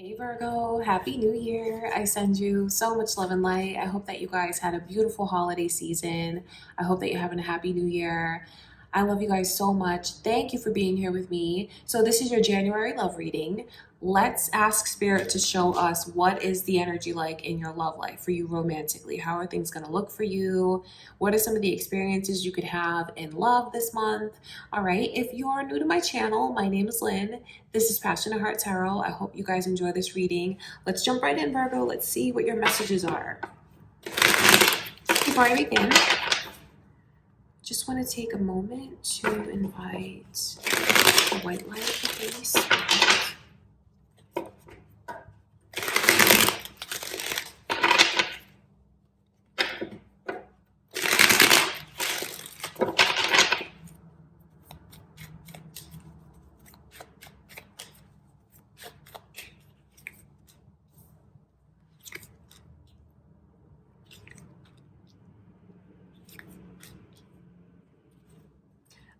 Hey Virgo, Happy New Year. I send you so much love and light. I hope that you guys had a beautiful holiday season. I hope that you're having a happy new year. I love you guys so much. Thank you for being here with me. So this is your January love reading. Let's ask Spirit to show us what is the energy like in your love life for you romantically. How are things going to look for you? What are some of the experiences you could have in love this month? All right, if you are new to my channel, my name is Lynn. This is Passionate Heart Tarot. I hope you guys enjoy this reading. Let's jump right in, Virgo. Let's see what your messages are. Before I begin, just want to take a moment to invite the white light of the Holy Spirit.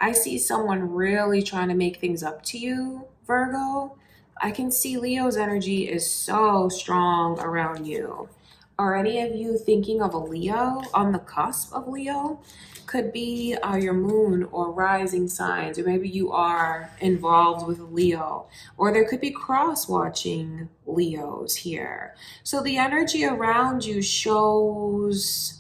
I see someone really trying to make things up to you, Virgo. I can see Leo's energy is so strong around you. Are any of you thinking of a Leo, on the cusp of Leo? Could be your moon or rising signs, or maybe you are involved with Leo, or there could be cross-watching Leos here. So the energy around you shows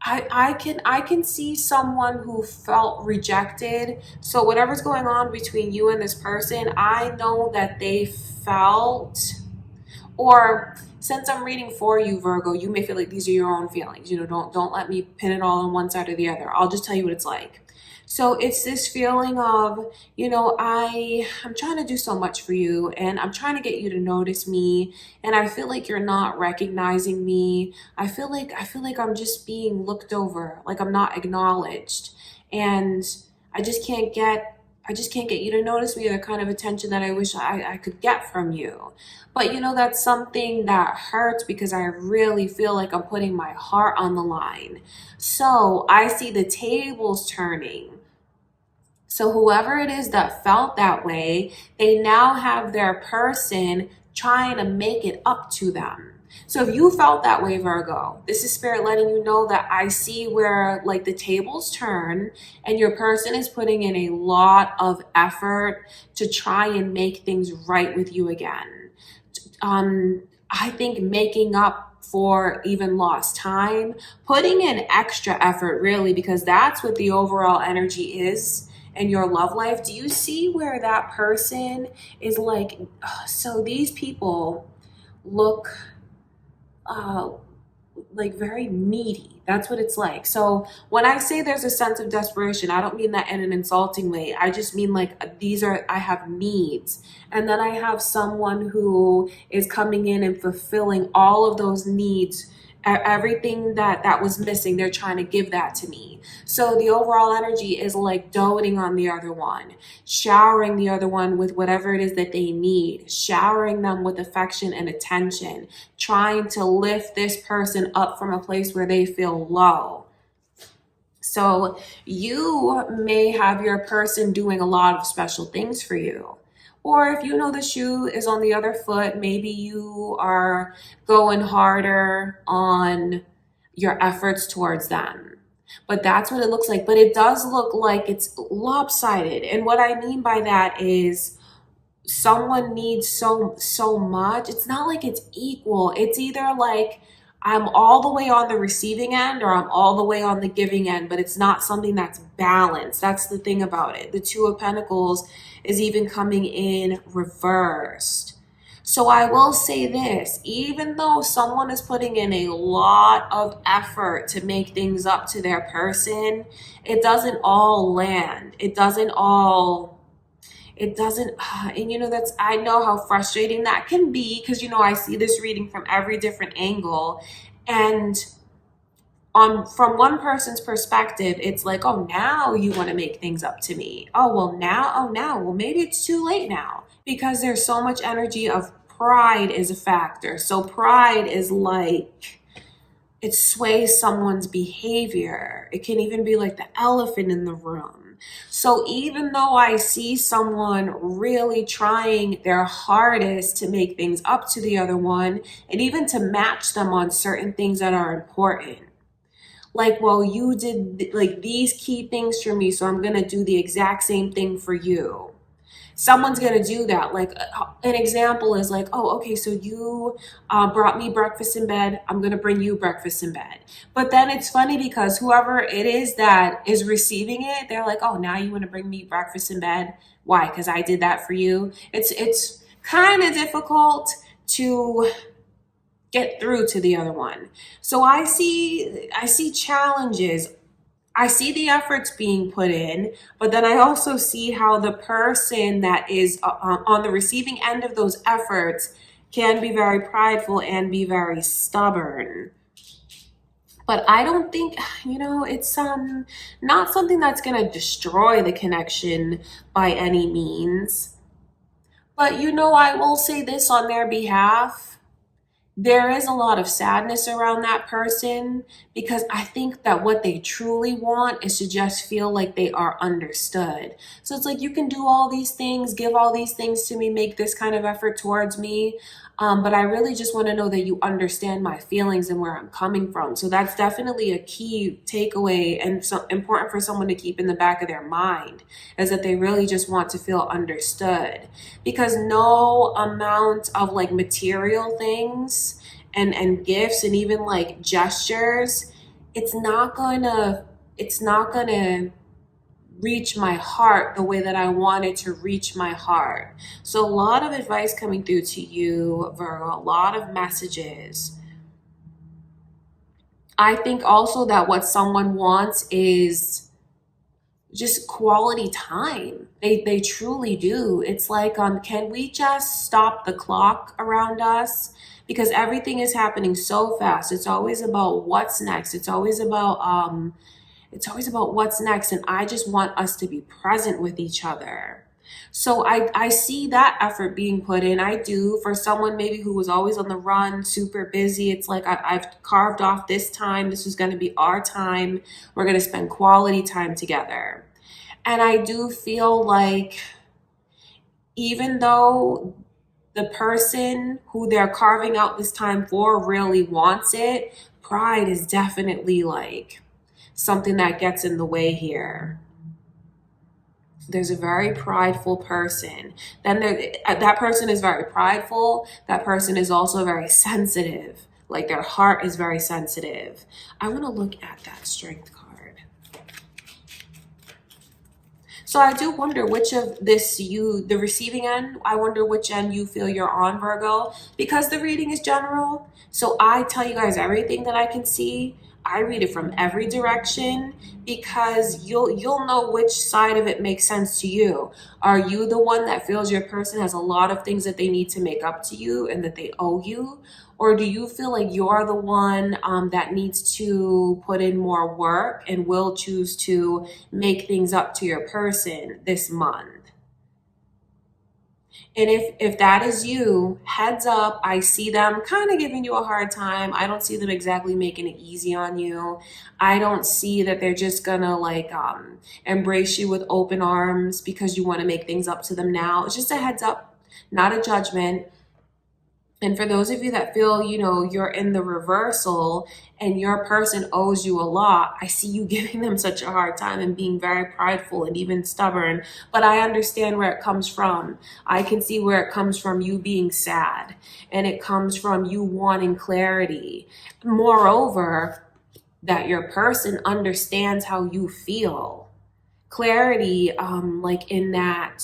I can see someone who felt rejected. So whatever's going on between you and this person, I know that they felt, or since I'm reading for you, Virgo, you may feel like these are your own feelings. Don't let me pin it all on one side or the other. I'll just tell you what it's like. So it's this feeling of, I'm trying to do so much for you and I'm trying to get you to notice me, and I feel like you're not recognizing me. I feel like I'm just being looked over, like I'm not acknowledged. And I just can't get you to notice me, or the kind of attention that I wish I could get from you. But that's something that hurts because I really feel like I'm putting my heart on the line. So I see the tables turning. So whoever it is that felt that way, they now have their person trying to make it up to them. So if you felt that way, Virgo, this is Spirit letting you know that I see where like the tables turn and your person is putting in a lot of effort to try and make things right with you again. I think making up for even lost time, putting in extra effort really, because that's what the overall energy is in your love life. Do you see where that person is like, so these people look like very needy. That's what it's like. So when I say there's a sense of desperation, I don't mean that in an insulting way. I just mean like I have needs. And then I have someone who is coming in and fulfilling all of those needs. Everything that was missing, they're trying to give that to me. So the overall energy is like doting on the other one, showering the other one with whatever it is that they need, showering them with affection and attention, trying to lift this person up from a place where they feel low. So you may have your person doing a lot of special things for you. Or if the shoe is on the other foot, maybe you are going harder on your efforts towards them. But that's what it looks like. But it does look like it's lopsided. And what I mean by that is someone needs so much. It's not like it's equal. It's either like I'm all the way on the receiving end or I'm all the way on the giving end, but it's not something that's balanced. That's the thing about it. The Two of Pentacles is even coming in reversed. So I will say this, even though someone is putting in a lot of effort to make things up to their person, it doesn't all land. And I know how frustrating that can be, because I see this reading from every different angle, and from one person's perspective, it's like, oh, now you want to make things up to me. Well, maybe it's too late now, because there's so much energy of pride is a factor. So pride is like, it sways someone's behavior. It can even be like the elephant in the room. So even though I see someone really trying their hardest to make things up to the other one and even to match them on certain things that are important, like, well, you did like these key things for me, so I'm going to do the exact same thing for you. Someone's going to do that. Like an example is like, oh, okay, so you brought me breakfast in bed. I'm going to bring you breakfast in bed. But then it's funny because whoever it is that is receiving it, they're like, oh, now you want to bring me breakfast in bed. Why? Because I did that for you. It's kind of difficult to get through to the other one. So I see challenges. I see the efforts being put in, but then I also see how the person that is on the receiving end of those efforts can be very prideful and be very stubborn. But I don't think, it's not something that's going to destroy the connection by any means. But I will say this on their behalf. There is a lot of sadness around that person because I think that what they truly want is to just feel like they are understood. So it's like, you can do all these things, give all these things to me, make this kind of effort towards me. But I really just want to know that you understand my feelings and where I'm coming from. So that's definitely a key takeaway and so important for someone to keep in the back of their mind, is that they really just want to feel understood, because no amount of like material things and gifts and even like gestures, it's not gonna reach my heart the way that I wanted to reach my heart. So a lot of advice coming through to you, Virgo, a lot of messages. I think also that what someone wants is just quality time. They truly do. It's like, can we just stop the clock around us? Because everything is happening so fast. It's always about what's next. It's always about what's next, and I just want us to be present with each other. So I see that effort being put in. I do. For someone maybe who was always on the run, super busy, it's like I've carved off this time. This is going to be our time. We're going to spend quality time together. And I do feel like even though the person who they're carving out this time for really wants it, pride is definitely like something that gets in the way here. There's a very prideful person. Then that person is very prideful. That person is also very sensitive. Like their heart is very sensitive. I want to look at that strength card. So I do wonder which of this the receiving end, I wonder which end you feel you're on, Virgo, because the reading is general. So I tell you guys everything that I can see. I read it from every direction because you'll know which side of it makes sense to you. Are you the one that feels your person has a lot of things that they need to make up to you and that they owe you? Or do you feel like you're the one that needs to put in more work and will choose to make things up to your person this month? And if that is you, heads up, I see them kind of giving you a hard time. I don't see them exactly making it easy on you. I don't see that they're just gonna like embrace you with open arms because you want to make things up to them now. It's just a heads up, not a judgment. And for those of you that feel, you're in the reversal and your person owes you a lot, I see you giving them such a hard time and being very prideful and even stubborn. But I understand where it comes from. I can see where it comes from, you being sad, and it comes from you wanting clarity. Moreover, that your person understands how you feel. Clarity, like in that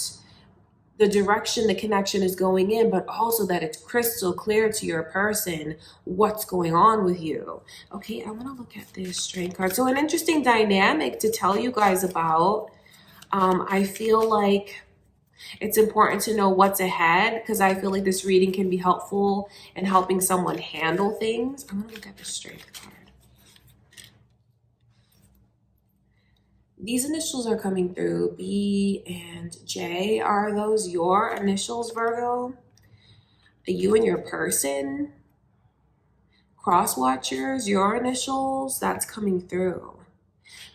the direction the connection is going in, but also that it's crystal clear to your person what's going on with you. Okay, I want to look at this strength card. So an interesting dynamic to tell you guys about. I feel like it's important to know what's ahead because I feel like this reading can be helpful in helping someone handle things. I'm going to look at the strength card. These initials are coming through, B and J. Are those your initials, Virgo? You and your person? Cross watchers, your initials, that's coming through.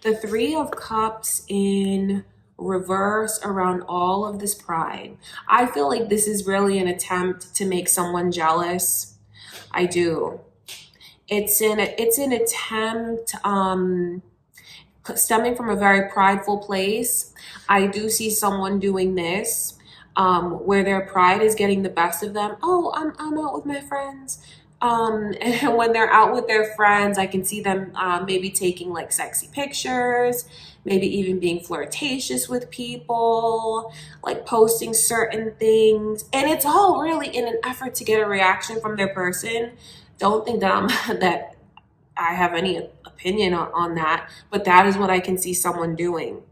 The 3 of Cups in reverse around all of this pride. I feel like this is really an attempt to make someone jealous. I do. It's an attempt stemming from a very prideful place. I do see someone doing this where their pride is getting the best of them. Oh, I'm out with my friends. And when they're out with their friends, I can see them maybe taking like sexy pictures, maybe even being flirtatious with people, like posting certain things. And it's all really in an effort to get a reaction from their person. Don't think that that I have any opinion on that, but that is what I can see someone doing.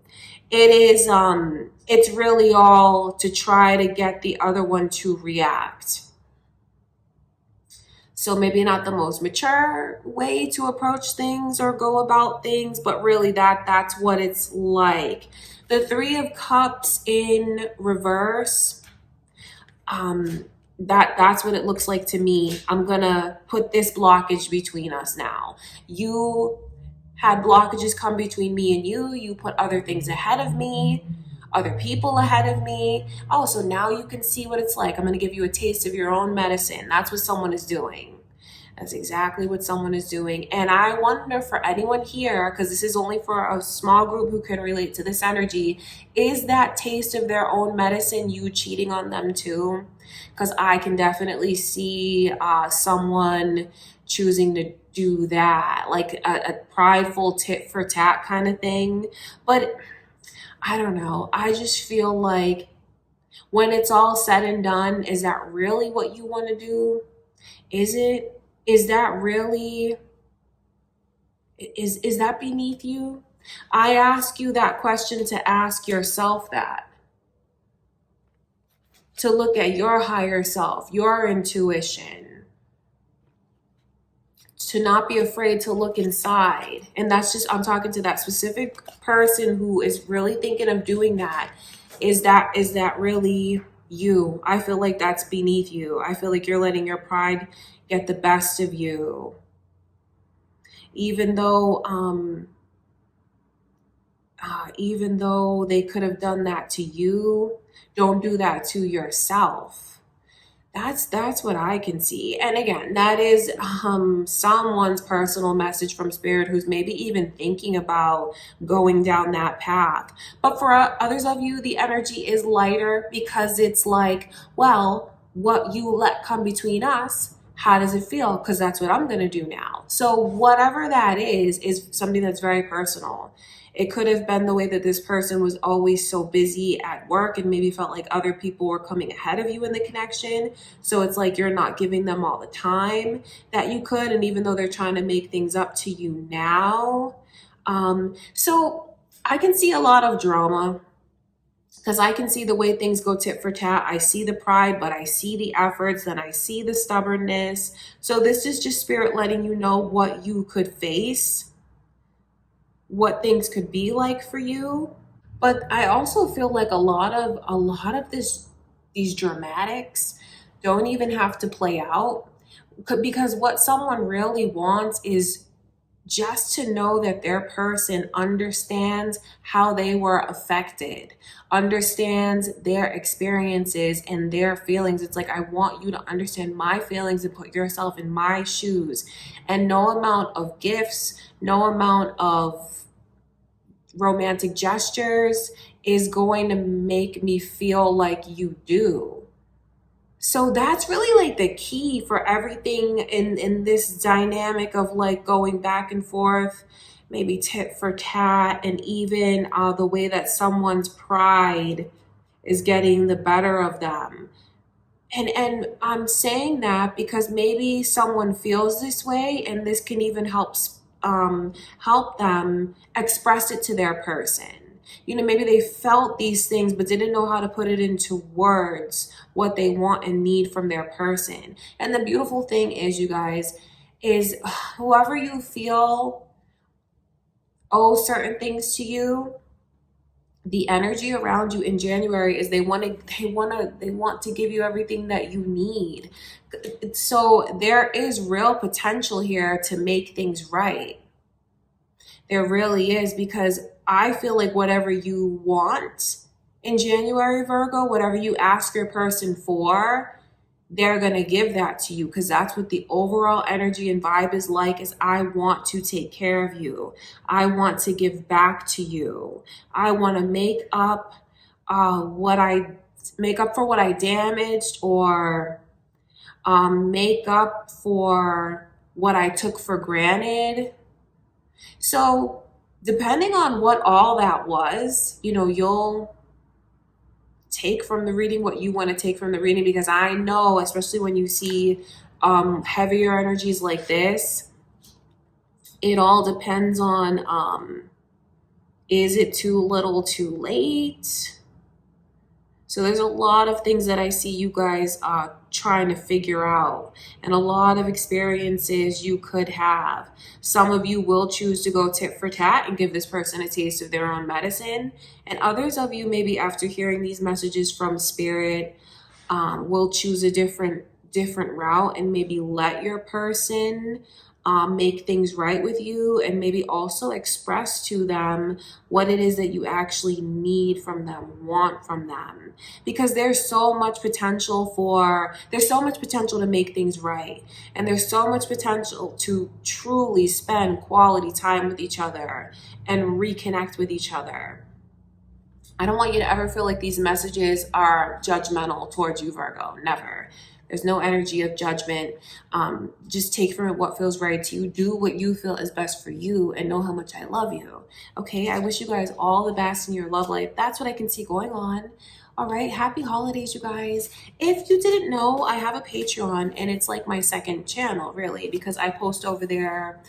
It's really all to try to get the other one to react. So maybe not the most mature way to approach things or go about things, but really that's what it's like. The Three of Cups in reverse, that's what it looks like to me. I'm gonna put this blockage between us now. You had blockages come between me and you put other things ahead of me, other people ahead of me. Oh, so now you can see what it's like. I'm going to give you a taste of your own medicine. That's what someone is doing. That's exactly what someone is doing. And I wonder for anyone here, because this is only for a small group who can relate to this energy, is that taste of their own medicine you cheating on them too? Because I can definitely see someone choosing to do that, like a prideful tit for tat kind of thing. But I don't know. I just feel like when it's all said and done, is that really what you want to do? Is that really, is that beneath you? I ask you that question to ask yourself that. To look at your higher self, your intuition. To not be afraid to look inside. And that's just, I'm talking to that specific person who is really thinking of doing that. Is that really you? I feel like that's beneath you. I feel like you're letting your pride get the best of you. Even though they could have done that to you, don't do that to yourself. That's what I can see. And again, that is someone's personal message from spirit who's maybe even thinking about going down that path. But for others of you, the energy is lighter because it's like, well, what you let come between us, how does it feel? Because that's what I'm going to do now. So whatever that is something that's very personal. It could have been the way that this person was always so busy at work and maybe felt like other people were coming ahead of you in the connection. So it's like you're not giving them all the time that you could. And even though they're trying to make things up to you now. So I can see a lot of drama because I can see the way things go tit for tat. I see the pride, but I see the efforts, then I see the stubbornness. So this is just spirit letting you know what you could face, what things could be like for you. But I also feel like a lot of these dramatics don't even have to play out, because what someone really wants is just to know that their person understands how they were affected, understands their experiences and their feelings. It's like, I want you to understand my feelings and put yourself in my shoes. And no amount of gifts, no amount of romantic gestures is going to make me feel like you do. So that's really like the key for everything in this dynamic of like going back and forth, maybe tit for tat, and even the way that someone's pride is getting the better of them. And I'm saying that because maybe someone feels this way, and this can even help them express it to their person. You know, maybe they felt these things but didn't know how to put it into words, what they want and need from their person. And the beautiful thing is, you guys, is whoever you feel owes certain things to you, the energy around you in January is they want to give you everything that you need. So there is real potential here to make things right. There really is, because I feel like whatever you want in January, Virgo, whatever you ask your person for, they're going to give that to you, because that's what the overall energy and vibe is like. Is I want to take care of you. I want to give back to you. I want to make up for what I damaged, or make up for what I took for granted. So depending on what all that was, you'll take from the reading what you want to take from the reading, because I know, especially when you see heavier energies like this, it all depends on is it too little too late? So there's a lot of things that I see you guys trying to figure out, and a lot of experiences you could have. Some of you will choose to go tit for tat and give this person a taste of their own medicine. And others of you, maybe after hearing these messages from Spirit, will choose a different route and maybe let your person make things right with you, and maybe also express to them what it is that you actually need from them, want from them, because there's so much potential to make things right, and there's so much potential to truly spend quality time with each other and reconnect with each other. I don't want you to ever feel like these messages are judgmental towards you, Virgo. Never. There's no energy of judgment. Just take from it what feels right to you. Do what you feel is best for you, and know how much I love you. Okay, I wish you guys all the best in your love life. That's what I can see going on. All right, happy holidays, you guys. If you didn't know, I have a Patreon, and it's like my second channel, really, because I post over there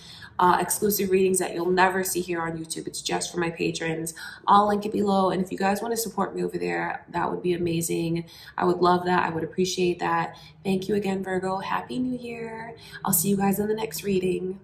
exclusive readings that you'll never see here on YouTube. It's just for my patrons. I'll link it below, and if you guys want to support me over there, that would be amazing. I would love that. I would appreciate that. Thank you again, Virgo. Happy New Year. I'll see you guys in the next reading.